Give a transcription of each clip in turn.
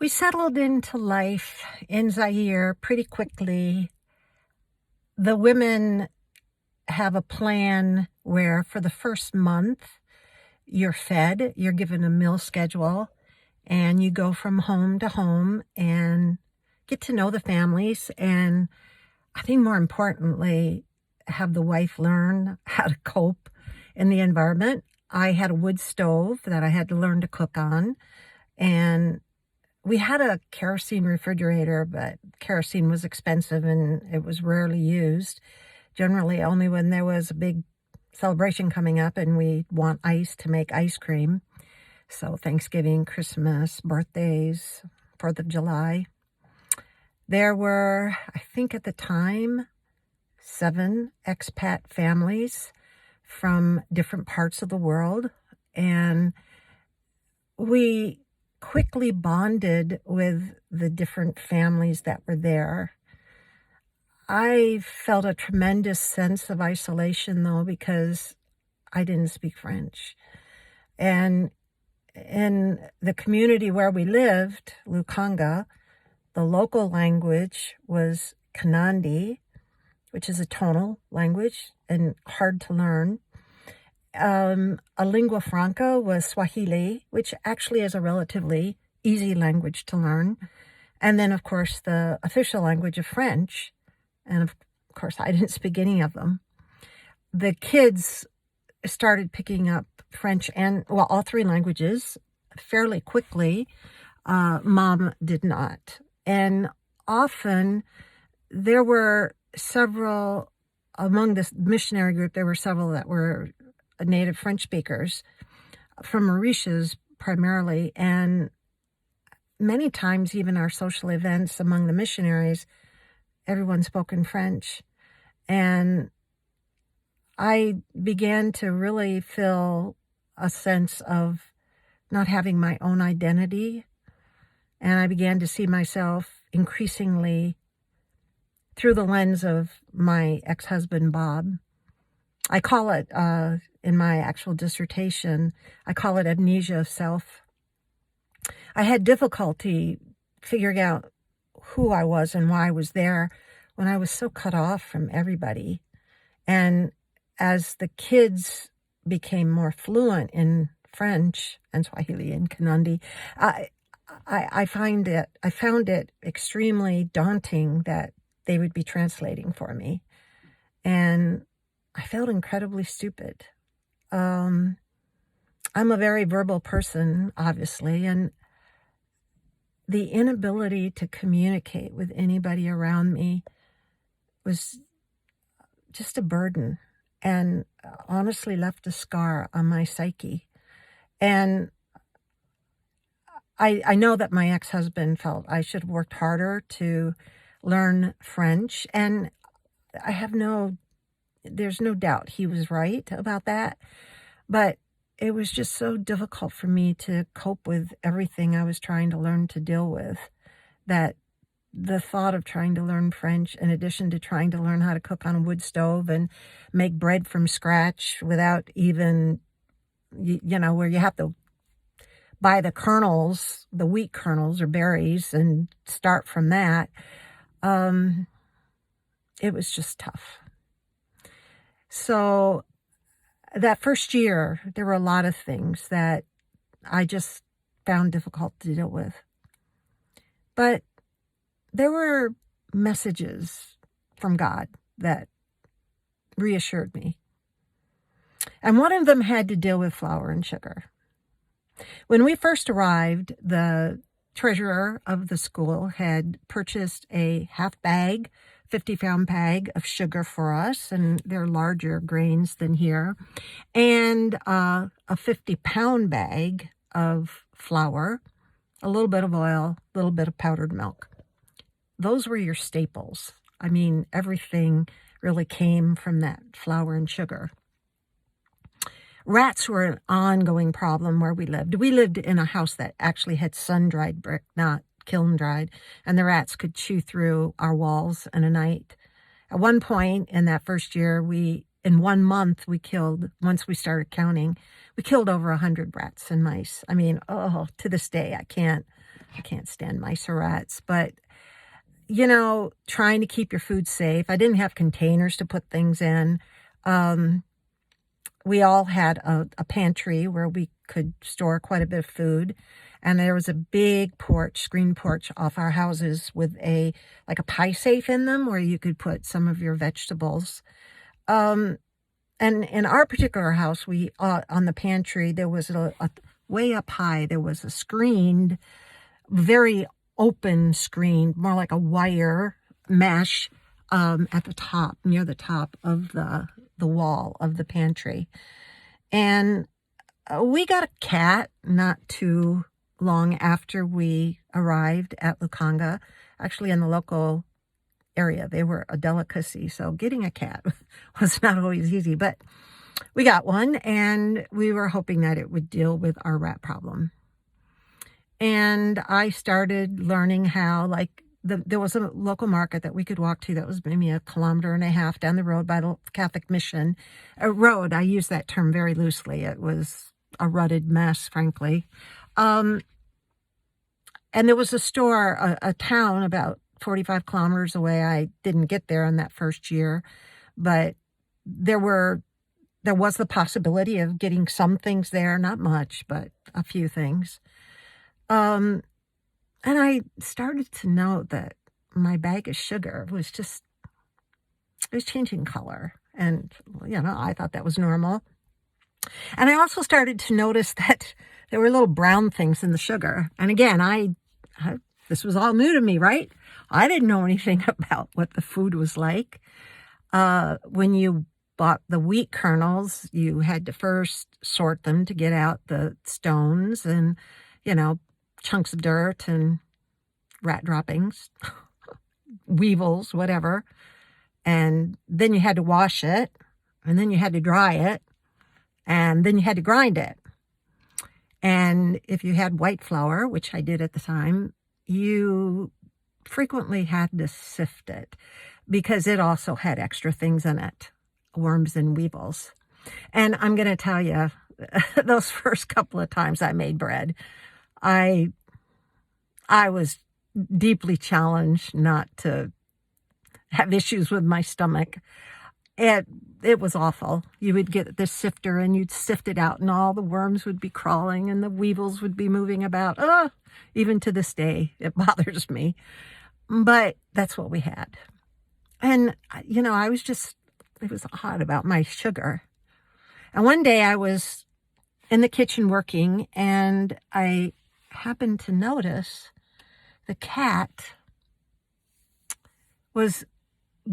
We settled into life in Zaire pretty quickly. The women have a plan where for the first month, you're fed, you're given a meal schedule, and you go from home to home and get to know the families. And I think more importantly, have the wife learn how to cope in the environment. I had a wood stove that I had to learn to cook on, and we had a kerosene refrigerator, but kerosene was expensive and it was rarely used. Generally, only when there was a big celebration coming up and we want ice to make ice cream. So Thanksgiving, Christmas, birthdays, 4th of July. There were, I think at the time, 7 expat families from different parts of the world. And we quickly bonded with the different families that were there. I felt a tremendous sense of isolation, though, because I didn't speak French. And in the community where we lived, Lukanga, the local language was Kanandi, which is a tonal language and hard to learn. A lingua franca was Swahili, which actually is a relatively easy language to learn. And then, of course, the official language of French. And of course, I didn't speak any of them. The kids started picking up French and, well, all 3 languages fairly quickly. Mom did not. And often there were several, among this missionary group, there were several that were native French speakers from Mauritius primarily, and many times even our social events among the missionaries, everyone spoke in French. And I began to really feel a sense of not having my own identity, and I began to see myself increasingly through the lens of my ex-husband, Bob. I call it, in my actual dissertation, I call it amnesia of self. I had difficulty figuring out who I was and why I was there when I was so cut off from everybody. And as the kids became more fluent in French and Swahili and Kanandi, I found it extremely daunting that they would be translating for me. And I felt incredibly stupid. I'm a very verbal person, obviously, and the inability to communicate with anybody around me was just a burden and honestly left a scar on my psyche. And I know that my ex-husband felt I should have worked harder to learn French, and there's no doubt he was right about that, but it was just so difficult for me to cope with everything I was trying to learn to deal with, that the thought of trying to learn French, in addition to trying to learn how to cook on a wood stove and make bread from scratch without even, where you have to buy the kernels, the wheat kernels or berries, and start from that, it was just tough. So that first year, there were a lot of things that I just found difficult to deal with. But there were messages from God that reassured me. And one of them had to deal with flour and sugar. When we first arrived, the treasurer of the school had purchased a half bag, 50-pound bag of sugar for us, and they're larger grains than here, and a 50-pound bag of flour, a little bit of oil, a little bit of powdered milk. Those were your staples. I mean, everything really came from that flour and sugar. Rats were an ongoing problem where we lived. We lived in a house that actually had sun-dried brick, not kiln-dried, and the rats could chew through our walls in a night. At one point in that first year, in 1 month, once we started counting, we killed over 100 rats and mice. I mean, to this day, I can't I can't stand mice or rats, but, trying to keep your food safe. I didn't have containers to put things in. Um, we all had a pantry where we could store quite a bit of food. And there was a big screen porch off our houses with like a pie safe in them where you could put some of your vegetables. Um, and in our particular house, on the pantry, there was a way up high, there was a screened, very open screen, more like a wire mesh, at the top, near the top of the wall of the pantry. And we got a cat not too long after we arrived at Lukanga, actually in the local area. They were a delicacy, so getting a cat was not always easy, but we got one, and we were hoping that it would deal with our rat problem. And I started learning how, like, there was a local market that we could walk to that was maybe 1.5 kilometers down the road by the Catholic Mission. A road, I use that term very loosely. It was a rutted mess, frankly. And there was a store, a town about 45 kilometers away. I didn't get there in that first year, but there was the possibility of getting some things there, not much, but a few things. And I started to note that my bag of sugar it was changing color. And, I thought that was normal. And I also started to notice that there were little brown things in the sugar. And again, this was all new to me, right? I didn't know anything about what the food was like. When you bought the wheat kernels, you had to first sort them to get out the stones and, chunks of dirt and rat droppings, weevils, whatever. And then you had to wash it, and then you had to dry it, and then you had to grind it. And if you had white flour, which I did at the time, you frequently had to sift it because it also had extra things in it, worms and weevils. And I'm going to tell you, those first couple of times I made bread, I was deeply challenged not to have issues with my stomach. It was awful. You would get this sifter and you'd sift it out and all the worms would be crawling and the weevils would be moving about. Even to this day, it bothers me. But that's what we had. And, it was odd about my sugar. And one day I was in the kitchen working and I happened to notice the cat was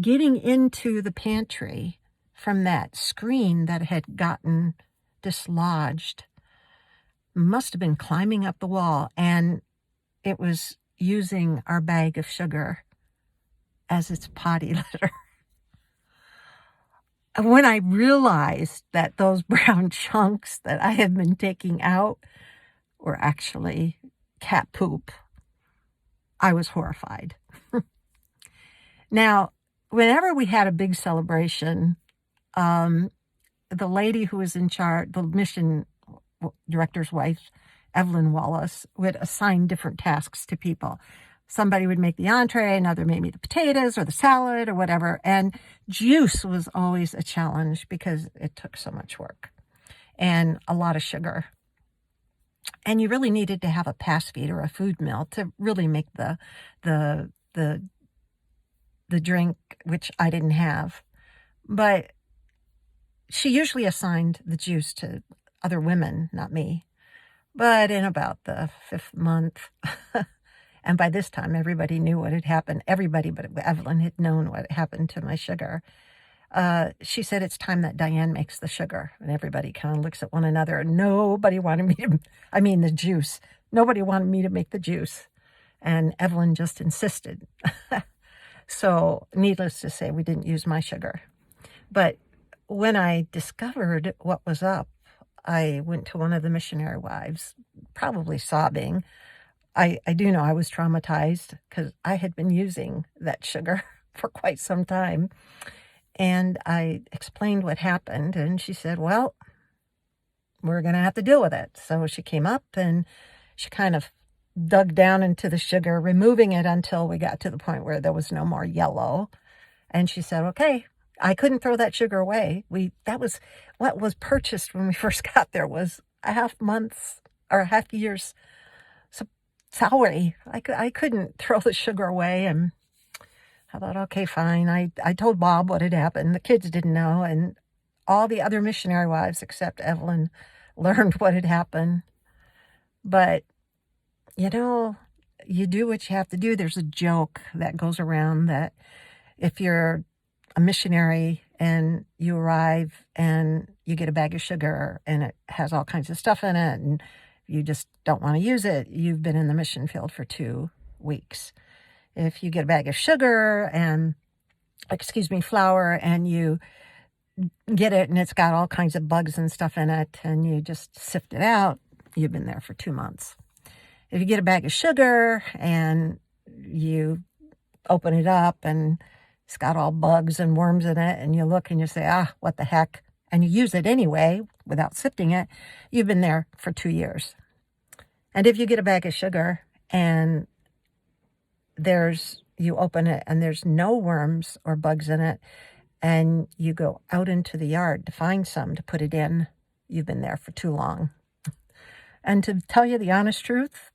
getting into the pantry from that screen that had gotten dislodged. Must have been climbing up the wall, and it was using our bag of sugar as its potty litter. And when I realized that those brown chunks that I had been taking out were actually cat poop, I was horrified. Now, whenever we had a big celebration, the lady who was in charge, the mission director's wife, Evelyn Wallace, would assign different tasks to people. Somebody would make the entree, another maybe the potatoes or the salad or whatever. And juice was always a challenge because it took so much work and a lot of sugar. And you really needed to have a pass feed or a food mill to really make the drink, which I didn't have. But she usually assigned the juice to other women, not me. But in about the 5th month, and by this time everybody knew what had happened. Everybody but Evelyn had known what happened to my sugar. She said, it's time that Diane makes the sugar. And everybody kind of looks at one another. And nobody wanted me to, the juice. Nobody wanted me to make the juice. And Evelyn just insisted. So needless to say, we didn't use my sugar. But when I discovered what was up, I went to one of the missionary wives, probably sobbing. I do know I was traumatized because I had been using that sugar for quite some time. And I explained what happened, and she said, well, we're going to have to deal with it. So she came up and she kind of dug down into the sugar, removing it until we got to the point where there was no more yellow. And she said, okay, I couldn't throw that sugar away. That was what was purchased when we first got there, was a half year's salary. I couldn't throw the sugar away. And I thought, okay, fine. I told Bob what had happened. The kids didn't know. And all the other missionary wives except Evelyn learned what had happened. But, you do what you have to do. There's a joke that goes around that if you're a missionary and you arrive and you get a bag of sugar and it has all kinds of stuff in it and you just don't want to use it, you've been in the mission field for 2 weeks. If you get a bag of sugar and, flour, and you get it and it's got all kinds of bugs and stuff in it and you just sift it out, you've been there for 2 months. If you get a bag of sugar and you open it up and it's got all bugs and worms in it and you look and you say, what the heck, and you use it anyway without sifting it, you've been there for 2 years. And if you get a bag of sugar and you open it and there's no worms or bugs in it, and you go out into the yard to find some to put it in, you've been there for too long. And to tell you the honest truth,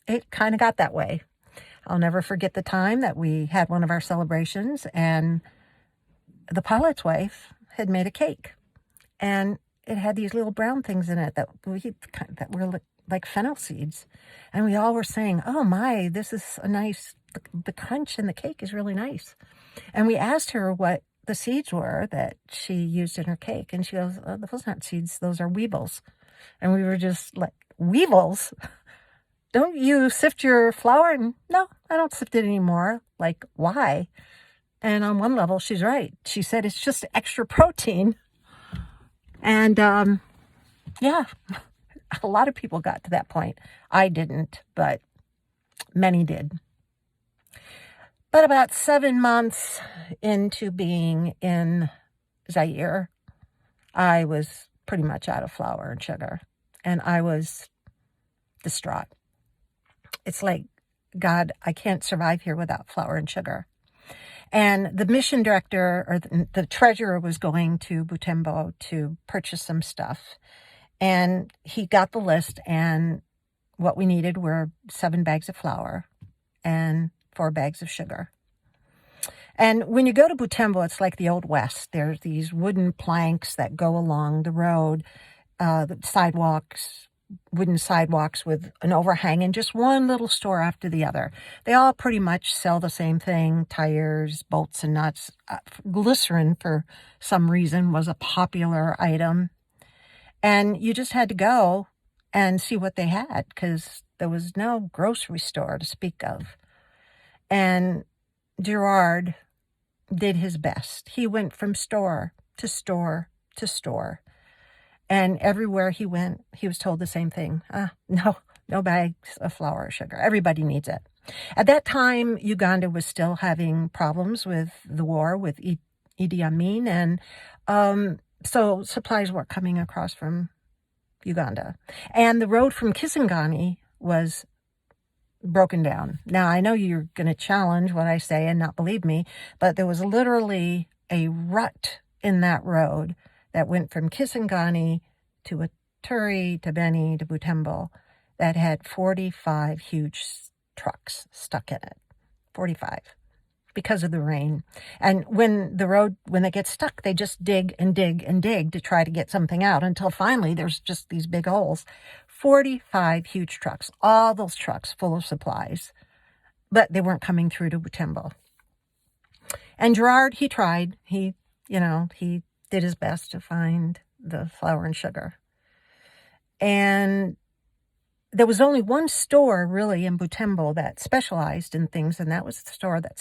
it kind of got that way. I'll never forget the time that we had one of our celebrations and the pilot's wife had made a cake. And it had these little brown things in it that were like fennel seeds. And we all were saying, oh my, this is a nice, the crunch in the cake is really nice. And we asked her what the seeds were that she used in her cake. And she goes, those aren't seeds, those are weevils. And we were just like, weevils? Don't you sift your flour? And no, I don't sift it anymore. Like, why? And on one level, she's right. She said it's just extra protein. And yeah, a lot of people got to that point. I didn't, but many did. But about 7 months into being in Zaire, I was pretty much out of flour and sugar. And I was distraught. It's like, God, I can't survive here without flour and sugar. And the mission director or the treasurer was going to Butembo to purchase some stuff. And he got the list, and what we needed were 7 bags of flour and 4 bags of sugar. And when you go to Butembo, it's like the Old West. There's these wooden planks that go along the road, the sidewalks, wooden sidewalks with an overhang, and just one little store after the other. They all pretty much sell the same thing: tires, bolts, and nuts. Glycerin, for some reason, was a popular item. And you just had to go and see what they had, because there was no grocery store to speak of. And Gerard did his best. He went from store to store to store. And everywhere he went, he was told the same thing. No bags of flour or sugar. Everybody needs it. At that time, Uganda was still having problems with the war with Idi Amin. And so supplies weren't coming across from Uganda. And the road from Kisangani was broken down. Now, I know you're going to challenge what I say and not believe me, but there was literally a rut in that road that went from Kisangani to Ituri to Beni to Butembo that had 45 huge trucks stuck in it. 45. Because of the rain. And when they get stuck, they just dig and dig and dig to try to get something out until finally there's just these big holes. 45 huge trucks, all those trucks full of supplies, but they weren't coming through to Butembo. And Gerard, he tried. He did his best to find the flour and sugar. And there was only one store really in Butembo that specialized in things, and that was the store that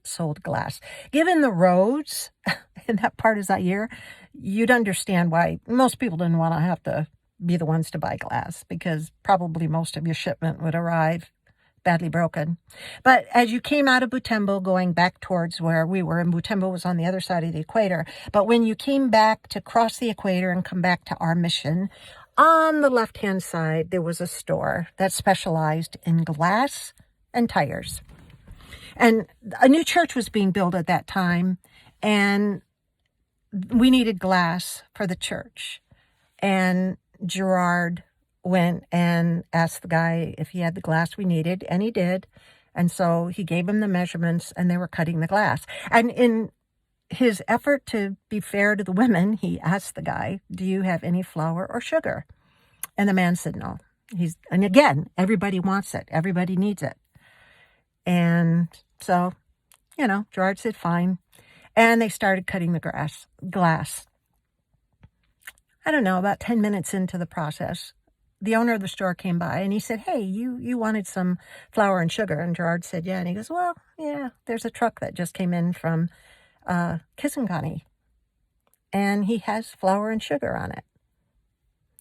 sold glass. Given the roads in that part of Zaire, you'd understand why most people didn't want to have to be the ones to buy glass, because probably most of your shipment would arrive badly broken. But as you came out of Butembo going back towards where we were, and Butembo was on the other side of the equator, but when you came back to cross the equator and come back to our mission, on the left-hand side, there was a store that specialized in glass and tires. And a new church was being built at that time, and we needed glass for the church. And Gerard went and asked the guy if he had the glass we needed, and he did. And so he gave him the measurements, and they were cutting the glass. And in his effort to be fair to the women, he asked the guy, "Do you have any flour or sugar?" And the man said no. And again, everybody wants it. Everybody needs it. And so, Gerard said fine. And they started cutting the glass. I don't know, about 10 minutes into the process, the owner of the store came by and he said, "Hey, you wanted some flour and sugar." And Gerard said, "Yeah." And he goes, "Well, yeah, there's a truck that just came in from Kisangani, and he has flour and sugar on it."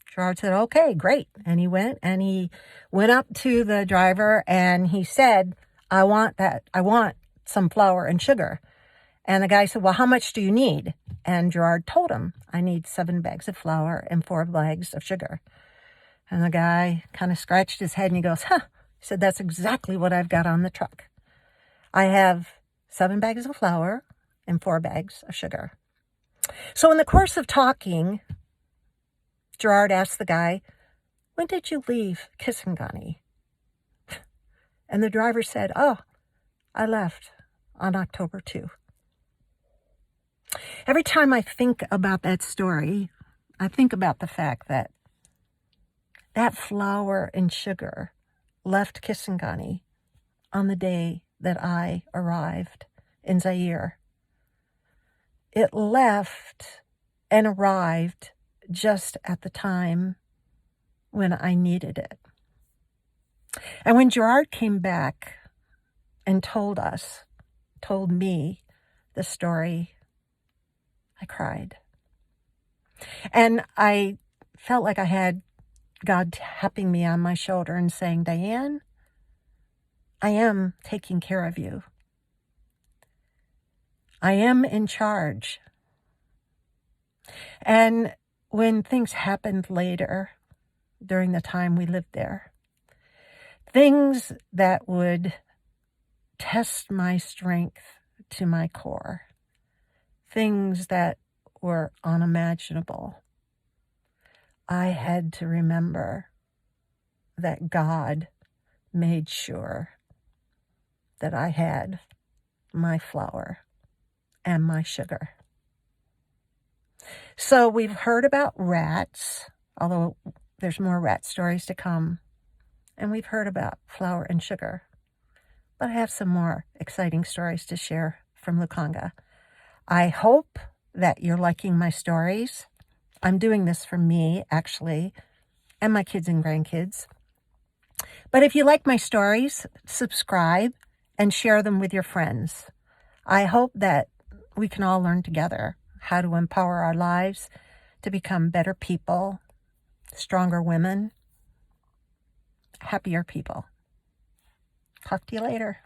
Gerard said, "Okay, great." And he went up to the driver and he said, I want some flour and sugar." And the guy said, "Well, how much do you need?" And Gerard told him, "I need 7 bags of flour and 4 bags of sugar." And the guy kind of scratched his head and he goes, He said, "That's exactly what I've got on the truck. I have 7 bags of flour and 4 bags of sugar." So in the course of talking, Gerard asked the guy, "When did you leave Kisangani?" And the driver said, "Oh, I left on October 2. Every time I think about that story, I think about the fact that flour and sugar left Kisangani on the day that I arrived in Zaire. It left and arrived just at the time when I needed it. And when Gerard came back and told me the story, I cried. And I felt like I had God tapping me on my shoulder and saying, "Diane, I am taking care of you. I am in charge." And when things happened later, during the time we lived there, things that would test my strength to my core, things that were unimaginable, I had to remember that God made sure that I had my flour and my sugar. So we've heard about rats, although there's more rat stories to come, and we've heard about flour and sugar. But I have some more exciting stories to share from Lukanga. I hope that you're liking my stories. I'm doing this for me, actually, and my kids and grandkids. But if you like my stories, subscribe and share them with your friends. I hope that we can all learn together how to empower our lives to become better people, stronger women, happier people. Talk to you later.